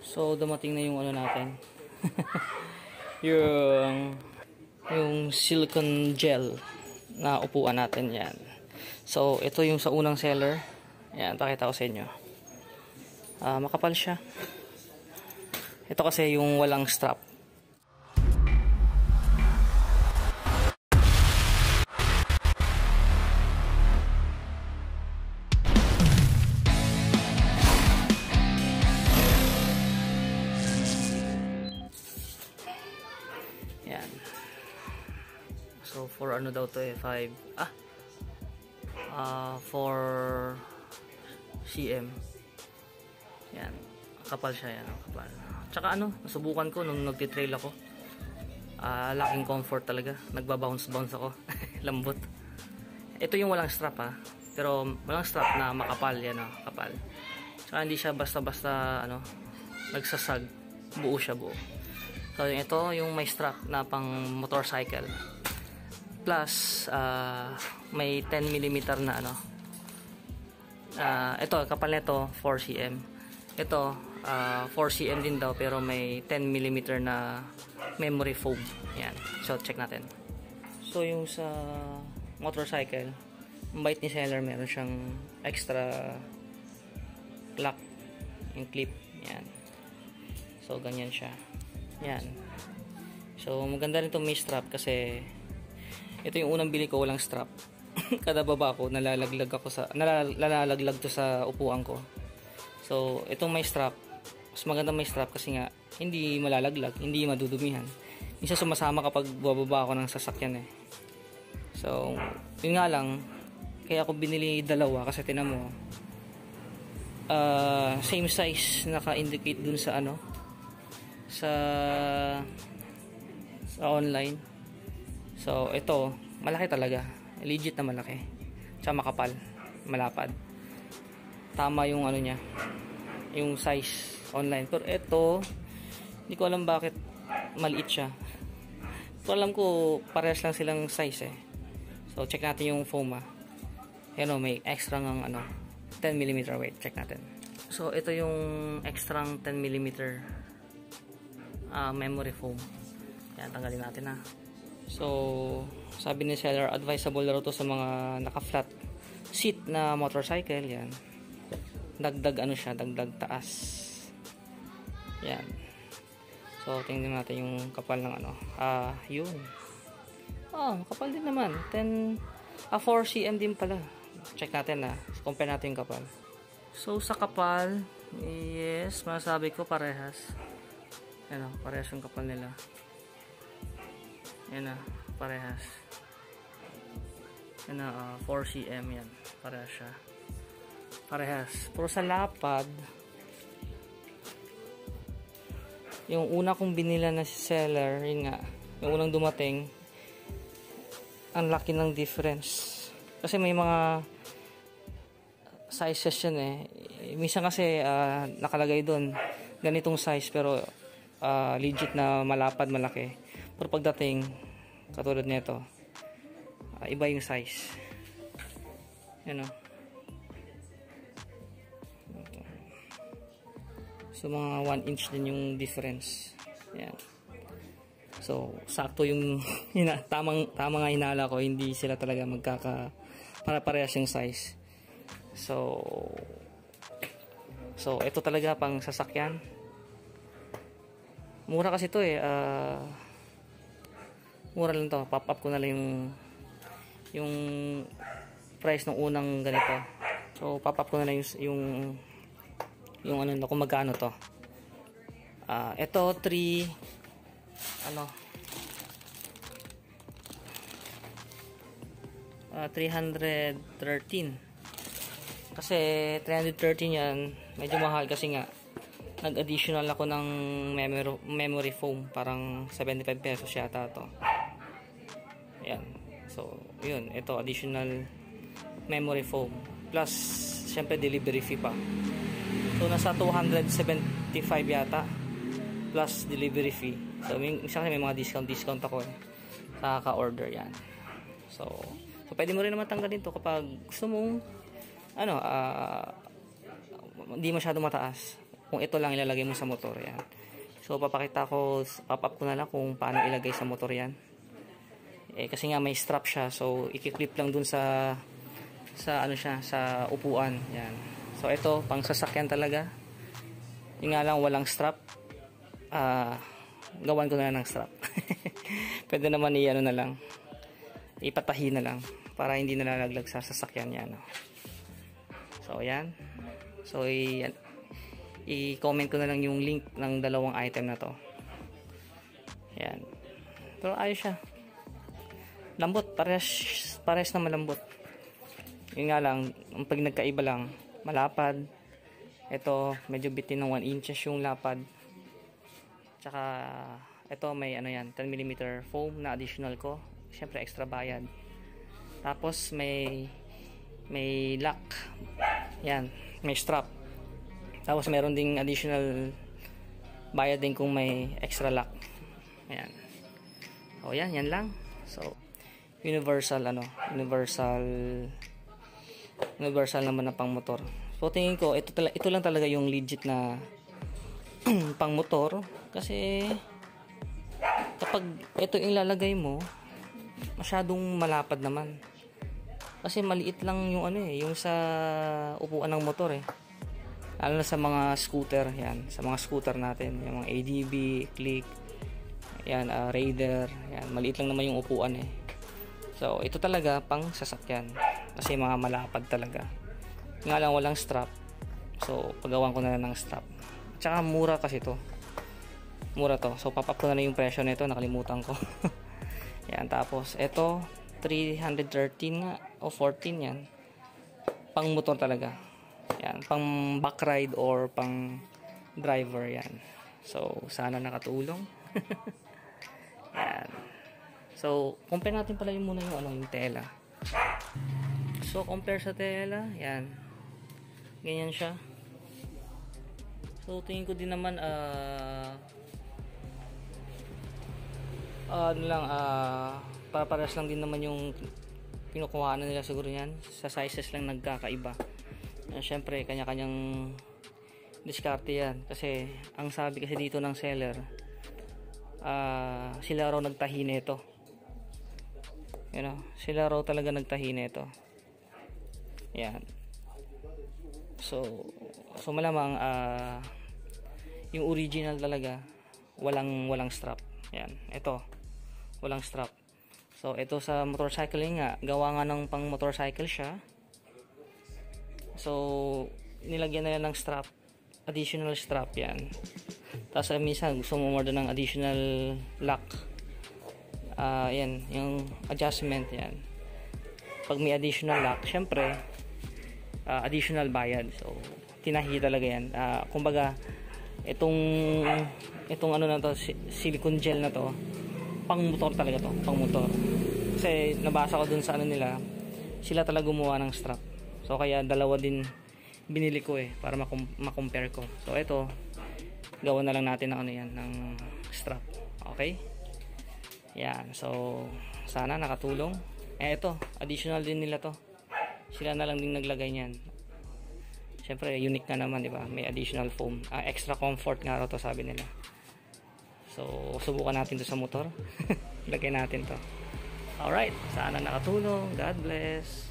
So dumating na yung ano natin. yung silicone gel na upuan natin yan. So ito yung sa unang seller. Yan, pakita ko sa inyo. Makapal siya. Ito kasi yung walang strap. Yan. So for ano daw to 4 cm. Yan. Kapal siya yan. Kapal. Tsaka nasubukan ko nung nagtitrail ako. Laking comfort talaga. Nagbabounce ako. Lambot. Ito yung walang strap Pero walang strap na makapal yan kapal. Tsaka hindi siya basta-basta nagsasag. Buo siya buo. So ito yung may strap na pang motorcycle. Plus may 10 mm na ito kapal nito 4 cm. Ito 4 cm din daw pero may 10 mm na memory foam. Yan. So check natin. So yung sa motorcycle, ang bait ni seller, meron siyang extra lock, yung clip. Yan. So ganyan siya. Yan. So maganda rin itong may strap kasi ito yung unang bili ko, walang strap. Kada baba ko nalalaglag to sa upuan ko. So itong may strap, mas maganda may strap kasi nga hindi malalaglag, hindi madudumihan. Minsan sumasama kapag bababa ako ng sasakyan So yun nga lang, kaya ako binili dalawa kasi tinan mo same size naka-indicate dun sa sa online. So ito malaki talaga, legit na malaki, tsaka makapal, malapad, tama yung niya, yung size online. Pero ito hindi ko alam bakit maliit siya. So alam ko parehas lang silang size So check natin yung foam may extra ng 10 mm weight. Check natin. So ito yung extra 10 mm memory foam. Yan, tanggalin natin So sabi ni seller, advisable daw to sa mga naka-flat seat na motorcycle. Yan, dagdag dagdag taas. Yan. So tingnan natin yung kapal ng yun. Kapal din naman. 4 cm din pala. Check natin compare natin yung kapal. So sa kapal, yes, masasabi ko parehas. Parehas yung kapal nila. Yan parehas. Yan 4 cm yan. Parehas siya. Parehas. Pero sa lapad, yung una kong binila na si seller, yun nga, yung unang dumating, ang laki ng difference. Kasi may mga sizes yan Minsan kasi nakalagay doon ganitong size pero legit na malapad, malaki. Pero pagdating katulad nito, iba yung size. So mga 1 inch din yung difference. Yan. So sakto yung tama nga hinala ko, hindi sila talaga para-parehas yung size. So ito talaga pang sasakyan. Mura kasi to mura lang to. Pop up ko na lang yung price ng unang ganito. So pop up ko na lang yung kung magkano to. Ito 313. Kasi 313 yan, medyo mahal kasi nga nag-additional ako ng memory foam, parang 75 pesos yata to. Ayan. So, yun, ito additional memory foam plus syempre delivery fee pa. So nasa 275 yata plus delivery fee. So minsan kasi may mga discount ako kaka-order yan. So pwede mo rin naman tanggalin to kapag gusto mong hindi masyado mataas. kung ito lang ilalagay mo sa motor. Yan. So papakita ko, pop-up ko na lang kung paano ilagay sa motor yan. Kasi nga may strap siya, so i-clip lang dun sa ano siya, sa upuan. Yan. So ito pang sasakyan talaga. Yung nga lang walang strap. Gawan ko na lang ng strap. Pwede naman i-ano na lang, ipatahi na lang para hindi nalalaglag sa sasakyan yan. So yan. So i-comment ko na lang yung link ng dalawang item na to. Yan. Pero ayos siya. Lambot, pares na malambot. Yun nga lang, ang pag nagkaiba lang, malapad. Ito, medyo bitin ng 1 inches yung lapad. Tsaka, ito may ano yan, 10mm foam na additional ko. Siyempre, extra bayad. Tapos, may lock. Yan, may strap. Tapos meron ding additional bayad din kung may extra lock. Ayan. O yan, yan lang. So, universal naman na pang motor. So tingin ko ito lang talaga yung legit na pang motor, kasi kapag ito ilalagay mo, masyadong malapad naman. Kasi maliit lang yung yung sa upuan ng motor lalo na sa mga scooter, yan, sa mga scooter natin, yung mga ADB, Click, yan, Raider, yan, maliit lang naman yung upuan So, ito talaga pang sasakyan, kasi mga malapad talaga. Nga lang walang strap, so pagawan ko na lang ng strap. Tsaka mura kasi to. Mura to. So, pop-up ko na lang yung presyo nito, nakalimutan ko. Yan, tapos, ito, 313 nga, o 14 yan. Pang motor talaga. Yan, pang back ride or pang driver yan. So, sana nakatulong. Yan. So, compare natin pala yung muna yung tela. So, compare sa tela, yan. Ganyan siya. So, tingin ko din naman, paparas lang din naman yung kinukuha nila siguro yan. Sa sizes lang nagkakaiba. Siyempre, kanya-kanyang diskarte yan. Kasi, ang sabi kasi dito ng seller, sila raw nagtahi nito. Sila raw talaga nagtahi nito. Yan. So malamang, yung original talaga, walang strap. Yan. Ito, walang strap. So, ito sa motorcycling nga, gawa nga ng pang motorcycle siya. So, nilagyan nila ng strap, additional strap yan. Tapos minsan gusto mo order ng additional lock. Yan, yung adjustment yan. Pag may additional lock, syempre, additional bayad. So, tinahi talaga yan. Kumbaga, itong ano na to, silicone gel na to, pang motor talaga to, pang motor. Kasi nabasa ko dun sa ano nila, sila talaga gumawa ng strap. So, kaya dalawa din binili ko para makompare ko. So, ito, gawa na lang natin ng ano yan, ng strap. Okay? Yan. So, sana nakatulong. Ito, additional din nila to. Sila na lang din naglagay niyan. Siyempre, unique na naman, di ba? May additional foam. Extra comfort nga raw to, sabi nila. So, subukan natin to sa motor. Lagay natin to. Alright. Sana nakatulong. God bless.